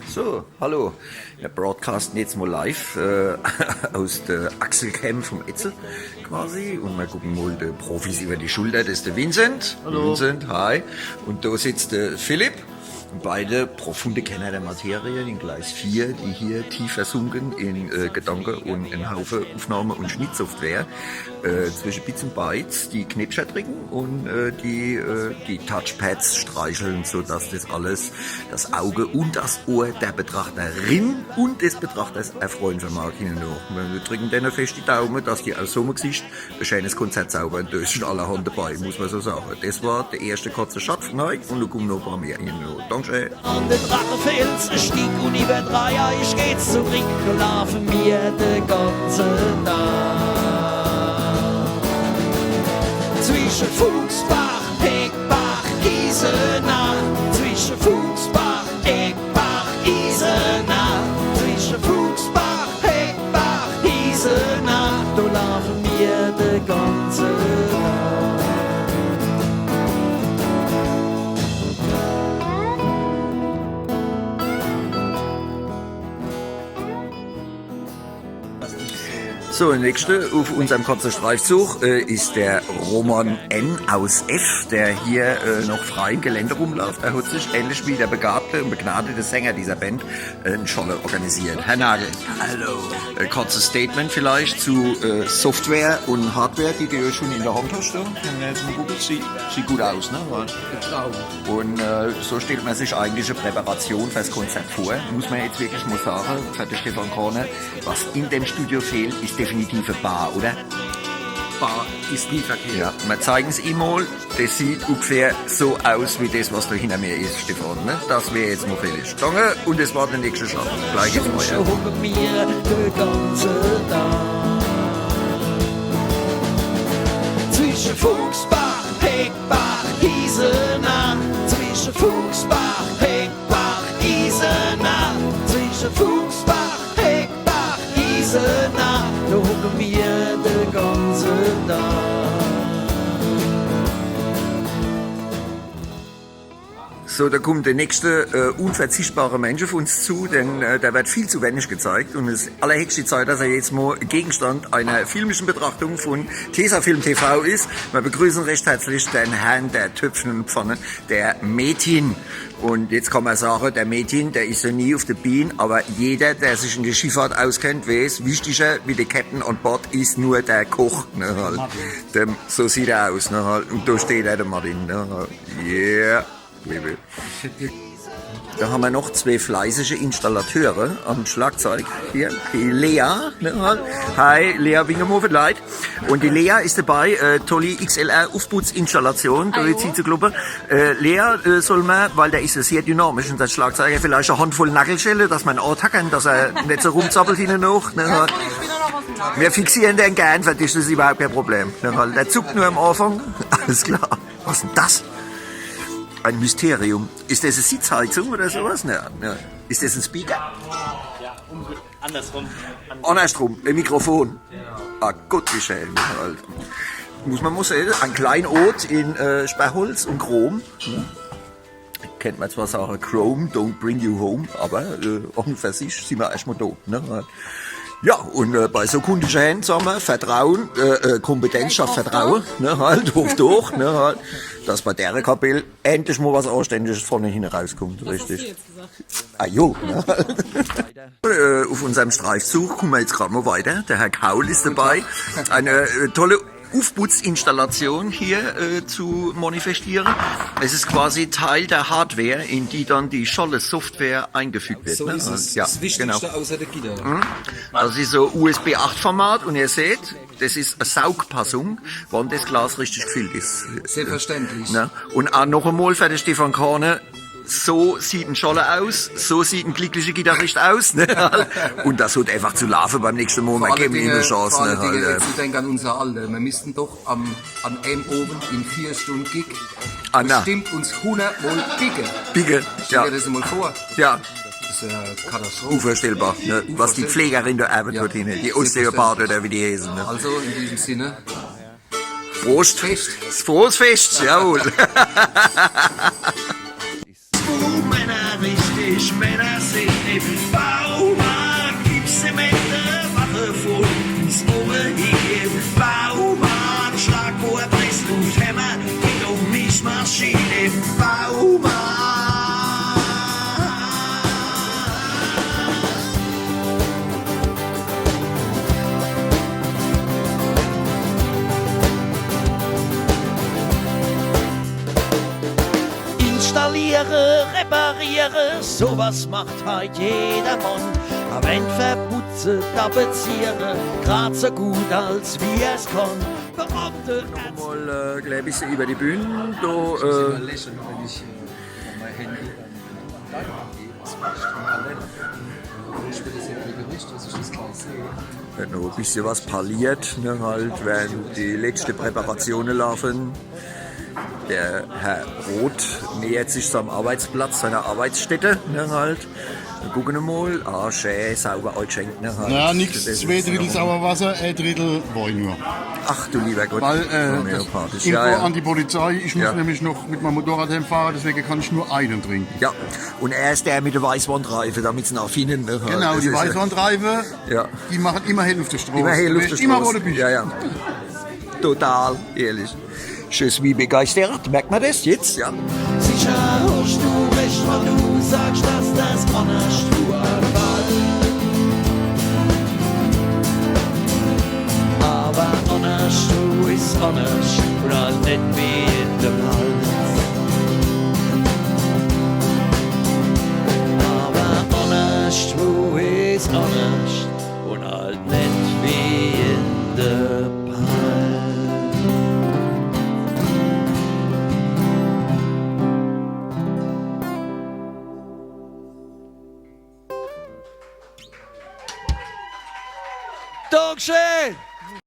So, hallo. Wir broadcasten jetzt mal live aus der Achselcam vom Etzel quasi und wir gucken mal die Profis über die Schulter. Das ist der Vincent. Hallo. Vincent, hi. Und da sitzt der Philipp. Beide profunde Kenner der Materie in Gleis 4, die hier tief versunken in Gedanken und in Haufen Aufnahme- und Schnittsoftware zwischen Bits und Bytes die Knetscher drücken und die Touchpads streicheln, sodass das alles das Auge und das Ohr der Betrachterin und des Betrachters erfreuen vermag. Wir drücken denen fest die Daumen, dass die aus so einem Gesicht ein schönes Konzert zaubern. Da ist schon allerhand dabei, muss man so sagen. Das war der erste kurze Schatz von heute und da kommen noch ein paar mehr hin. Danke. An den Drachenfels stieg und über 3 Jahre ich geht's zum Ring, da laufen wir den ganzen Tag. Zwischen Fuchsbach, Eckbach, Giesenach, zwischen Fuchsbach, Eckbach, Giesenach, zwischen Fuchsbach, Eckbach, Giesenach, da laufen wir den ganzen Tag. So, der nächste auf unserem kurzen Streifzug ist der Roman N. aus F., der hier noch frei im Gelände rumläuft. Er hat sich ähnlich wie der begabte und begnadete Sänger dieser Band eine Scholle organisiert. Herr Nagel. Hallo. Ein kurzes Statement vielleicht zu Software und Hardware, die du schon in der Hand hast. Sieht gut aus, ne? Und so stellt man sich eigentlich eine Präparation für das Konzert vor. Muss man jetzt wirklich mal sagen, für den Stefan Korner, was in dem Studio fehlt, ist definitiv eine Bar, oder? Bar ist nie verkehrt. Ja, wir zeigen es ihm mal. Das sieht ungefähr so aus wie das, was da hinter mir ist, Stefan. Ne? Das wäre jetzt mal fertig. Danke, und das war der nächste Schlag. Gleich jetzt mal. Ja. Mir den ganzen Tag. Zwischen Fuchsbach, Eckbach, Giesenach, zwischen Fuchsbach, Eckbach, Giesenach, zwischen Fuchsbach, Eckbach, Giesenach, da hucken wir den ganzen Tag. So, da kommt der nächste unverzichtbare Mensch auf uns zu, denn der wird viel zu wenig gezeigt und es ist allerhöchste Zeit, dass er jetzt mal Gegenstand einer filmischen Betrachtung von Tesafilm TV ist. Wir begrüßen recht herzlich den Herrn der Töpfen und Pfannen, der Metin. Und jetzt kann man sagen, der Metin, der ist ja nie auf der Biene, aber jeder, der sich in der Schifffahrt auskennt, weiß, wichtiger wie der Captain an Bord ist nur der Koch. Ne, halt. So sieht er aus. Ne, halt. Und da steht er, der Martin. Ne, halt. Yeah. Da haben wir noch 2 fleißige Installateure am Schlagzeug. Hier, die Lea. Ne? Hi, Lea Wingermofen, leid. Und die Lea ist dabei, tolle XLR-Aufputzinstallation, da jetzt hier zu Gruppe. Lea soll man, weil der ist ja sehr dynamisch und der Schlagzeuger vielleicht eine Handvoll Nackelschelle, dass man auch tackern, dass er nicht so rumzappelt hinten noch. Ne? Wir fixieren den gern, für dich ist das überhaupt kein Problem. Ne? Der zuckt nur am Anfang. Alles klar. Was ist denn das? Ein Mysterium. Ist das eine Sitzheizung oder sowas? Ja. Ist das ein Speaker? Ja, andersrum. Andersrum, ein Mikrofon. Ah, Gott, wie schön. Halt. Man muss sagen, ein kleiner Ort in Sperrholz und Chrom. Kennt man zwar sagen, Chrome, don't bring you home, aber an und für sich sind wir erstmal da. Ne? Ja, und bei so kundischen Händen sagen wir, Vertrauen, Kompetenz schafft Vertrauen, ne, halt, hoch durch, ne, halt, dass bei der Kapelle endlich mal was Anständiges vorne hin rauskommt, richtig. Was hast du jetzt gesagt? Ah, jo, ne, halt. Auf unserem Streifzug kommen wir jetzt gerade mal weiter. Der Herr Kaul ist dabei. Eine tolle Aufputzinstallation hier zu manifestieren. Es ist quasi Teil der Hardware, in die dann die scholle Software eingefügt wird. So Ne? ist es. Ja, Das Wichtigste genau. außer der Gitter. Das ist so USB 8 Format und ihr seht, das ist eine Saugpassung, wann das Glas richtig gefüllt ist. Selbstverständlich. Ne? Und auch noch einmal für den Stefan Korner, so sieht ein Scholler aus, so sieht ein glücklicher Gitarrist aus. Ne? Und das wird einfach zu laufen beim nächsten Mal. Wir geben ihm eine Chance. Vor Ne? allen Dingen, Halt. jetzt denke an unser alle. Wir müssten doch an einem oben in 4 Stunden Gig Ah, na. bestimmt uns 100 Mal biegen. Bigge, Stell ja. dir das mal vor. Ja. ist ja Katastrophe. Unvorstellbar, ne? Was die Pflegerin da arbeitet hat, die Osteopath oder wie die heißen. Ne? Also in diesem Sinne, Prost! Fest. Frohes Fest, jawohl! Männer richtig, Männer sind im Baumarkt, gibt's im Ende Wache voll ins Oben hier. Baumarkt, Schlagwort, Pressluft, Hämmer, geht um mich Maschine im Baumarkt. Installiere, repariere, sowas macht halt jedermann. Aber wenn verputze, tapeziere, grad so gut als wie es kann. Beamte, Mal gleich ein bisschen über die Bühne. Da, immer lächeln, wenn ich mein Handy dann gehe, was vielleicht vom Kalender. Ich will das jetzt nicht Bericht, dass ich das gleich sehe. wird noch ein bisschen was parliert, ne, halt, während die letzten Präparationen laufen. Der Herr Roth nähert sich seinem Arbeitsplatz, seiner Arbeitsstätte, ne, halt. Wir gucken mal, schön, sauber eingeschenkt, ne, halt. Ja, Das nichts, ist 2 Drittel noch- Sauerwasser, 1 Drittel Wein nur. Ach du lieber Gott. Weil, Homöopathisch. Info ja, ja. an die Polizei, ich muss Ja. nämlich noch mit meinem Motorrad heimfahren, deswegen kann ich nur einen trinken. Ja, und er ist der mit der Weißwandreife, damit es nach Finnen, ne, halt. Genau, Das die ist, Weißwandreife, ja. die machen immer hell auf der Straße. Immer hell Du auf weißt der immer, wo Straße. du bist. Ja, ja. Total, ehrlich. Je suis begeistert, merkt man das jetzt? Ja. sicher hast du recht, wenn du sagst, dass das anders du erfallen. Aber anders du ist anders und halt nicht wie in dem Hals. Aber anders du ist anders und halt nicht wie in dem Hals. Dankeschön!